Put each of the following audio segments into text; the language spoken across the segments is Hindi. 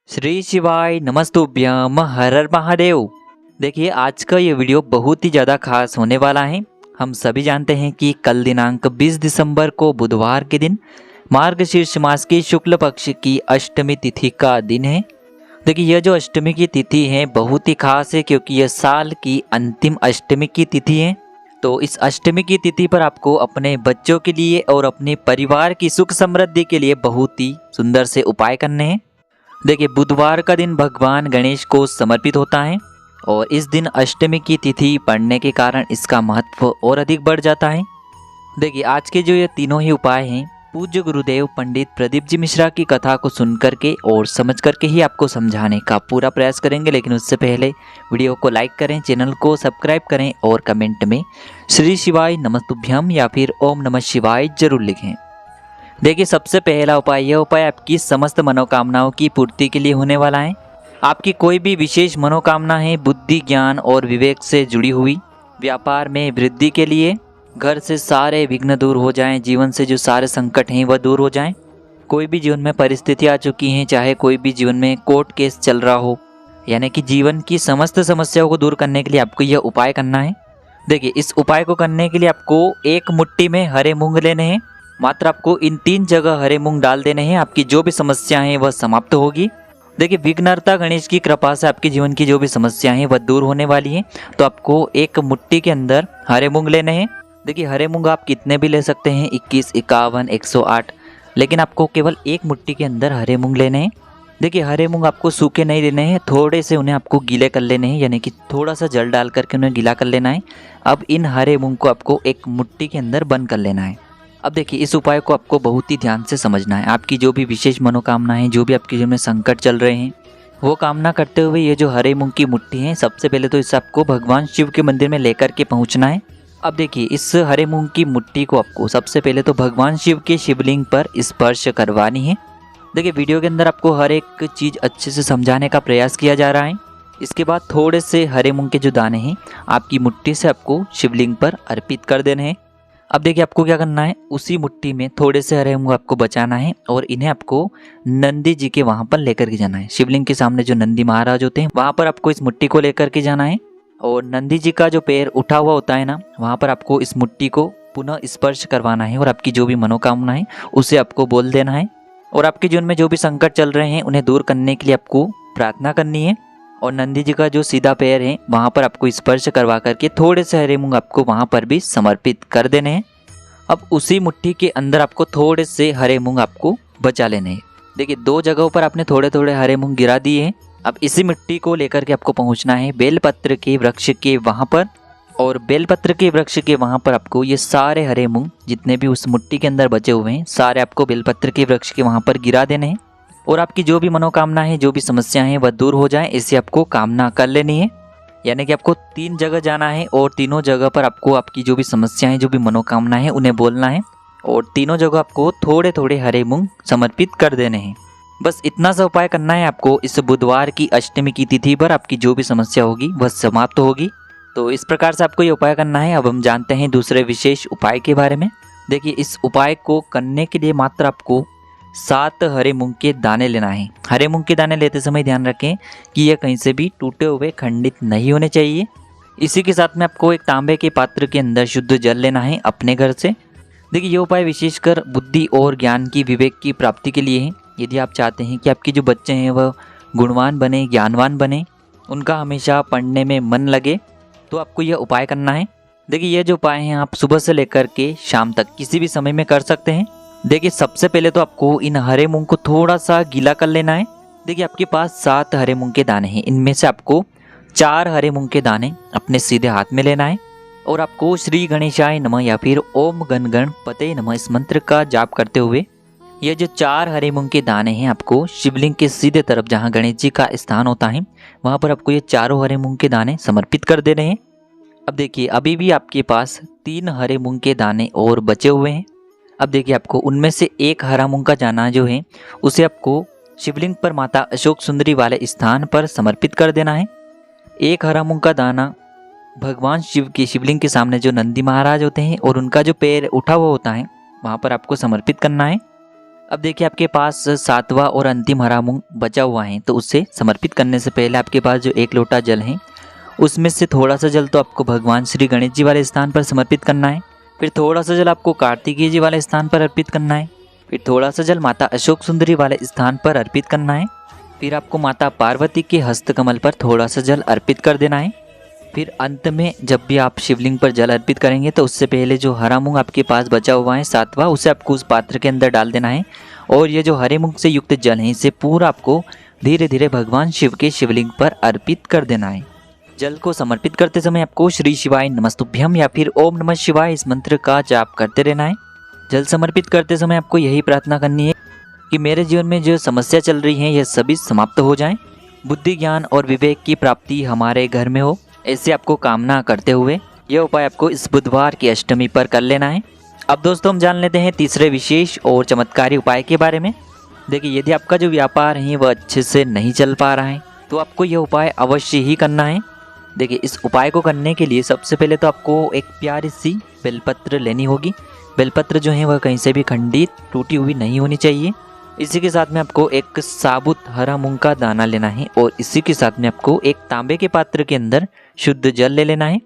श्री शिवाय नमस्तुभ्यम हर हर महादेव। देखिए आज का ये वीडियो बहुत ही ज़्यादा खास होने वाला है। हम सभी जानते हैं कि कल दिनांक 20 दिसंबर को बुधवार के दिन मार्गशीर्ष मास की शुक्ल पक्ष की अष्टमी तिथि का दिन है। देखिए यह जो अष्टमी की तिथि है बहुत ही खास है क्योंकि यह साल की अंतिम अष्टमी की तिथि है। तो इस अष्टमी की तिथि पर आपको अपने बच्चों के लिए और अपने परिवार की सुख समृद्धि के लिए बहुत ही सुंदर से उपाय करने हैं। देखिए बुधवार का दिन भगवान गणेश को समर्पित होता है और इस दिन अष्टमी की तिथि पड़ने के कारण इसका महत्व और अधिक बढ़ जाता है। देखिए आज के जो ये तीनों ही उपाय हैं पूज्य गुरुदेव पंडित प्रदीप जी मिश्रा की कथा को सुन करके और समझ करके ही आपको समझाने का पूरा प्रयास करेंगे। लेकिन उससे पहले वीडियो को लाइक करें, चैनल को सब्सक्राइब करें और कमेंट में श्री शिवाय नमस्तुभ्यम या फिर ओम नमः शिवाय जरूर लिखें। देखिए सबसे पहला उपाय, यह उपाय आपकी समस्त मनोकामनाओं की पूर्ति के लिए होने वाला है। आपकी कोई भी विशेष मनोकामना है बुद्धि ज्ञान और विवेक से जुड़ी हुई, व्यापार में वृद्धि के लिए, घर से सारे विघ्न दूर हो जाएं, जीवन से जो सारे संकट हैं वह दूर हो जाएं, कोई भी जीवन में परिस्थिति आ चुकी हैं, चाहे कोई भी जीवन में कोर्ट केस चल रहा हो, यानी कि जीवन की समस्त समस्याओं को दूर करने के लिए आपको यह उपाय करना है। देखिए इस उपाय को करने के लिए आपको एक मुट्ठी में हरे मूंग लेने हैं। मात्र आपको इन 3 जगह हरे मूंग डाल देने हैं, आपकी जो भी समस्या है वह समाप्त होगी। देखिए विघ्नहर्ता गणेश की कृपा से आपके जीवन की जो भी समस्या है वह दूर होने वाली है। तो आपको एक मुट्ठी के अंदर हरे मूंग लेने हैं। देखिए हरे मूंग आप कितने भी ले सकते हैं, 21, 51, 108, लेकिन आपको केवल एक मुट्ठी के अंदर हरे मूंग लेने हैं। देखिए हरे मूंग आपको सूखे नहीं लेने हैं, थोड़े से उन्हें आपको गीले कर लेने हैं, यानी कि थोड़ा सा जल डाल करके उन्हें गीला कर लेना है। अब इन हरे मूंग को आपको एक मुट्ठी के अंदर बंद कर लेना है। अब देखिए इस उपाय को आपको बहुत ही ध्यान से समझना है। आपकी जो भी विशेष मनोकामनाएं, जो भी आपके जीवन में संकट चल रहे हैं, वो कामना करते हुए ये जो हरे मूंग की मुट्ठी है, सबसे पहले तो इसे आपको भगवान शिव के मंदिर में लेकर के पहुंचना है। अब देखिए इस हरे मूंग की मुट्ठी को आपको सबसे पहले तो भगवान शिव के शिवलिंग पर स्पर्श करवानी है। देखिए वीडियो के अंदर आपको हर एक चीज़ अच्छे से समझाने का प्रयास किया जा रहा है। इसके बाद थोड़े से हरे मूंग के जो दाने हैं आपकी मुट्ठी से आपको शिवलिंग पर अर्पित कर देने हैं। अब देखिए आपको क्या करना है, उसी मुट्ठी में थोड़े से हरे मूंग आपको बचाना है और इन्हें आपको नंदी जी के वहाँ पर लेकर के जाना है। शिवलिंग के सामने जो नंदी महाराज होते हैं वहाँ पर आपको इस मुट्ठी को लेकर के जाना है और नंदी जी का जो पैर उठा हुआ होता है ना, वहाँ पर आपको इस मुट्ठी को पुनः स्पर्श करवाना है और आपकी जो भी मनोकामना है उसे आपको बोल देना है। और आपके जीवन में जो भी संकट चल रहे हैं उन्हें दूर करने के लिए आपको प्रार्थना करनी है और नंदी जी का जो सीधा पैर है वहाँ पर आपको स्पर्श करवा करके थोड़े से हरे मूंग आपको वहाँ पर भी समर्पित कर देने हैं। अब उसी मुट्ठी के अंदर आपको थोड़े से हरे मूंग आपको बचा लेने हैं। देखिए 2 जगहों पर आपने थोड़े थोड़े हरे मूंग गिरा दिए हैं। अब इसी मिट्टी को लेकर के आपको पहुँचना है बेलपत्र के वृक्ष के वहाँ पर, और बेलपत्र के वृक्ष के वहाँ पर आपको ये सारे हरे मूंग जितने भी उस मुट्ठी के अंदर बचे हुए हैं सारे आपको बेलपत्र के वृक्ष के वहाँ पर गिरा देने हैं। और आपकी जो भी मनोकामना है, जो भी समस्या है वह दूर हो जाए, इसे आपको कामना कर लेनी है। यानी कि आपको 3 जगह जाना है और तीनों जगह पर आपको आपकी जो भी समस्या है, जो भी मनोकामना है उन्हें बोलना है और तीनों जगह आपको थोड़े थोड़े हरे मूंग समर्पित कर देने हैं। बस इतना सा उपाय करना है आपको। इस बुधवार की अष्टमी की तिथि पर आपकी जो भी समस्या होगी वह समाप्त होगी। तो इस प्रकार से आपको ये उपाय करना है। अब हम जानते हैं दूसरे विशेष उपाय के बारे में। देखिए इस उपाय को करने के लिए मात्र आपको 7 हरे मूंग के दाने लेना है। हरे मूंग के दाने लेते समय ध्यान रखें कि यह कहीं से भी टूटे हुए खंडित नहीं होने चाहिए। इसी के साथ में आपको एक तांबे के पात्र के अंदर शुद्ध जल लेना है अपने घर से। देखिए ये उपाय विशेषकर बुद्धि और ज्ञान की विवेक की प्राप्ति के लिए है। यदि आप चाहते हैं कि आपके जो बच्चे हैं वह गुणवान बने, ज्ञानवान बने, उनका हमेशा पढ़ने में मन लगे, तो आपको यह उपाय करना है। देखिए ये जो उपाय हैं आप सुबह से लेकर के शाम तक किसी भी समय में कर सकते हैं। देखिए सबसे पहले तो आपको इन हरे मूंग को थोड़ा सा गीला कर लेना है। देखिए आपके पास 7 हरे मूंग के दाने हैं, इनमें से आपको 4 हरे मूंग के दाने अपने सीधे हाथ में लेना है और आपको श्री गणेशाय नमः या फिर ओम गण गणपते नमः इस मंत्र का जाप करते हुए ये जो 4 हरे मूंग के दाने हैं आपको शिवलिंग के सीधे तरफ जहाँ गणेश जी का स्थान होता है वहाँ पर आपको ये चारों हरे मूंग के दाने समर्पित कर देने हैं। अब देखिए अभी भी आपके पास 3 हरे मूंग के दाने और बचे हुए हैं। अब देखिए आपको उनमें से एक हरा मूंग का दाना जो है उसे आपको शिवलिंग पर माता अशोक सुंदरी वाले स्थान पर समर्पित कर देना है। एक हरा मूंग का दाना भगवान शिव के शिवलिंग के सामने जो नंदी महाराज होते हैं और उनका जो पैर उठा हुआ होता है वहाँ पर आपको समर्पित करना है। अब देखिए आपके पास 7वां और अंतिम हरा मूंग बचा हुआ है, तो उसे समर्पित करने से पहले आपके पास जो 1 लोटा जल है उसमें से थोड़ा सा जल तो आपको भगवान श्री गणेश जी वाले स्थान पर समर्पित करना है। फिर थोड़ा सा जल आपको कार्तिकेय जी वाले स्थान पर अर्पित करना है। फिर थोड़ा सा जल माता अशोक सुंदरी वाले स्थान पर अर्पित करना है। फिर आपको माता पार्वती के हस्तकमल पर थोड़ा सा जल अर्पित कर देना है। फिर अंत में जब भी आप शिवलिंग पर जल अर्पित करेंगे तो उससे पहले जो हरा मूंग आपके पास बचा हुआ है 7वां, उसे आपको उस पात्र के अंदर डाल देना है। और ये जो हरे मूंग से युक्त जल है इसे पूरा आपको धीरे धीरे भगवान शिव के शिवलिंग पर अर्पित कर देना है। जल को समर्पित करते समय आपको श्री शिवाय नमस्तुभ्यम या फिर ओम नमः शिवाय इस मंत्र का जाप करते रहना है। जल समर्पित करते समय आपको यही प्रार्थना करनी है कि मेरे जीवन में जो समस्या चल रही है यह सभी समाप्त हो जाएं, बुद्धि ज्ञान और विवेक की प्राप्ति हमारे घर में हो, ऐसे आपको कामना करते हुए यह उपाय आपको इस बुधवार की अष्टमी पर कर लेना है। अब दोस्तों हम जान लेते हैं तीसरे विशेष और चमत्कारी उपाय के बारे में। देखिए यदि आपका जो व्यापार है वह अच्छे से नहीं चल पा रहा है तो आपको यह उपाय अवश्य ही करना है। देखिए इस उपाय को करने के लिए सबसे पहले तो आपको एक प्यारी सी बेलपत्र लेनी होगी। बेलपत्र जो है वह कहीं से भी खंडित टूटी हुई नहीं होनी चाहिए। इसी के साथ में आपको एक साबुत हरा मूंग का दाना लेना है और इसी के साथ में आपको एक तांबे के पात्र के अंदर शुद्ध जल ले लेना है।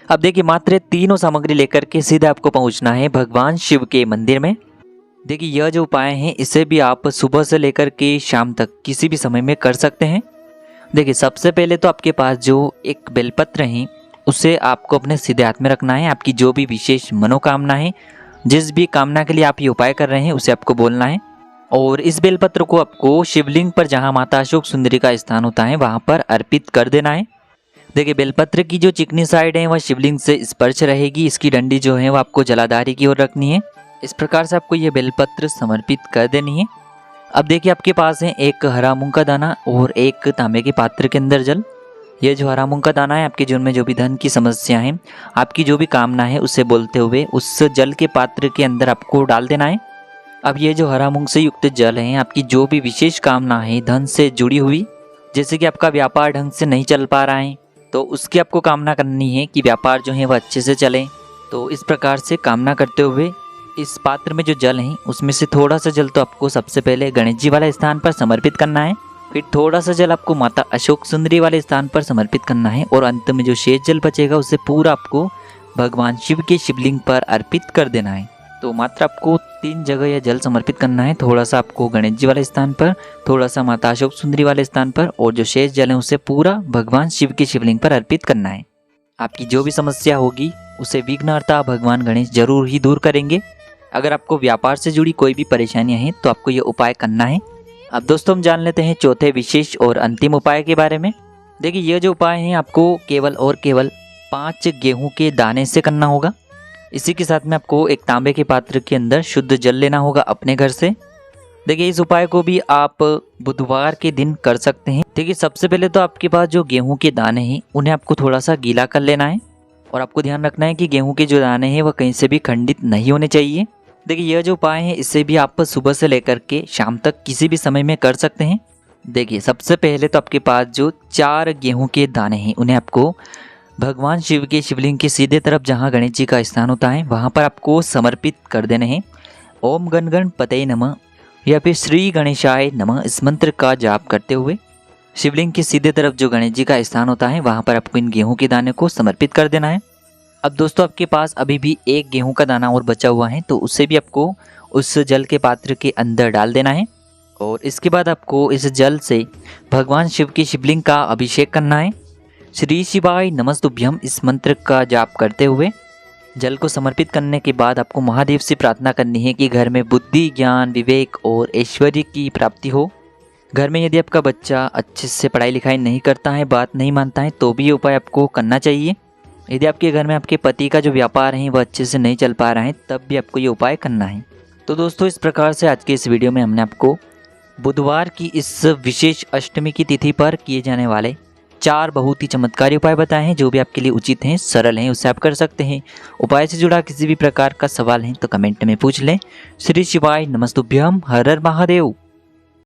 अब देखिए मात्र तीनों सामग्री लेकर के सीधे आपको पहुंचना है भगवान शिव के मंदिर में। देखिए यह जो उपाय है इसे भी आप सुबह से लेकर के शाम तक किसी भी समय में कर सकते हैं। देखिए सबसे पहले तो आपके पास जो एक बेलपत्र है उसे आपको अपने सीधे हाथ में रखना है। आपकी जो भी विशेष मनोकामना है, जिस भी कामना के लिए आप ये उपाय कर रहे हैं उसे आपको बोलना है। और इस बेलपत्र को आपको शिवलिंग पर जहाँ माता अशोक सुंदरी का स्थान होता है वहाँ पर अर्पित कर देना है। देखिए बेलपत्र की जो चिकनी साइड है वह शिवलिंग से स्पर्श रहेगी, इसकी डंडी जो है वो आपको जलाधारी की ओर रखनी है। इस प्रकार से आपको ये बेलपत्र समर्पित कर देनी है। अब देखिए आपके पास है एक हरा मूंग का दाना और एक तांबे के पात्र के अंदर जल। ये जो हरा मूंग का दाना है आपके जीवन में जो भी धन की समस्या है, आपकी जो भी कामना है उसे बोलते हुए उस जल के पात्र के अंदर आपको डाल देना है। अब ये जो हरा मूंग से युक्त जल है आपकी जो भी विशेष कामना है धन से जुड़ी हुई, जैसे कि आपका व्यापार ढंग से नहीं चल पा रहा है तो उसकी आपको कामना करनी है कि व्यापार जो है वह अच्छे से चले। तो इस प्रकार से कामना करते हुए इस पात्र में जो जल है उसमें से थोड़ा सा जल तो आपको सबसे पहले गणेश जी वाले स्थान पर समर्पित करना है। फिर थोड़ा सा जल आपको माता अशोक सुंदरी वाले स्थान पर समर्पित करना है और अंत में जो शेष जल बचेगा उसे पूरा आपको भगवान शिव के शिवलिंग पर अर्पित कर देना है। तो मात्र आपको 3 जगह यह जल समर्पित करना है। थोड़ा सा आपको गणेश जी वाले स्थान पर, थोड़ा सा माता अशोक सुंदरी वाले स्थान पर और जो शेष जल है उसे पूरा भगवान शिव के शिवलिंग पर अर्पित करना है। आपकी जो भी समस्या होगी उसे विघ्नहर्ता भगवान गणेश जरूर ही दूर करेंगे। अगर आपको व्यापार से जुड़ी कोई भी परेशानियां हैं तो आपको ये उपाय करना है। अब दोस्तों हम जान लेते हैं चौथे विशेष और अंतिम उपाय के बारे में। देखिए यह जो उपाय है आपको केवल और केवल 5 गेहूं के दाने से करना होगा। इसी के साथ में आपको एक तांबे के पात्र के अंदर शुद्ध जल लेना होगा अपने घर से। देखिए इस उपाय को भी आप बुधवार के दिन कर सकते हैं। देखिए सबसे पहले तो आपके पास जो गेहूं के दाने हैं उन्हें आपको थोड़ा सा गीला कर लेना है और आपको ध्यान रखना है कि गेहूं के जो दाने हैं वह कहीं से भी खंडित नहीं होने चाहिए। देखिए यह जो उपाय है इसे भी आप सुबह से लेकर के शाम तक किसी भी समय में कर सकते हैं। देखिए सबसे पहले तो आपके पास जो 4 गेहूं के दाने हैं उन्हें आपको भगवान शिव के शिवलिंग के सीधे तरफ जहां गणेश जी का स्थान होता है वहां पर आपको समर्पित कर देने हैं। ओम गण गणपतये नमः या फिर श्री गणेशाय नमः इस मंत्र का जाप करते हुए शिवलिंग के सीधे तरफ जो गणेश जी का स्थान होता है वहां पर आपको इन गेहूं के दाने को समर्पित कर देना है। अब दोस्तों आपके पास अभी भी एक गेहूं का दाना और बचा हुआ है तो उसे भी आपको उस जल के पात्र के अंदर डाल देना है और इसके बाद आपको इस जल से भगवान शिव की शिवलिंग का अभिषेक करना है। श्री शिवाय नमस्तुभ्यम इस मंत्र का जाप करते हुए जल को समर्पित करने के बाद आपको महादेव से प्रार्थना करनी है कि घर में बुद्धि ज्ञान विवेक और ऐश्वर्य की प्राप्ति हो। घर में यदि आपका बच्चा अच्छे से पढ़ाई लिखाई नहीं करता है, बात नहीं मानता है तो भी ये उपाय आपको करना चाहिए। यदि आपके घर में आपके पति का जो व्यापार है वह अच्छे से नहीं चल पा रहा है तब भी आपको ये उपाय करना है। तो दोस्तों इस प्रकार से आज के इस वीडियो में हमने आपको बुधवार की इस विशेष अष्टमी की तिथि पर किए जाने वाले 4 बहुत ही चमत्कारी उपाय बताए हैं जो भी आपके लिए उचित हैं, सरल हैं, उससे आप कर सकते हैं। उपाय से जुड़ा किसी भी प्रकार का सवाल है तो कमेंट में पूछ लें। श्री शिवाय नमस्तुभ्यम हर हर महादेव।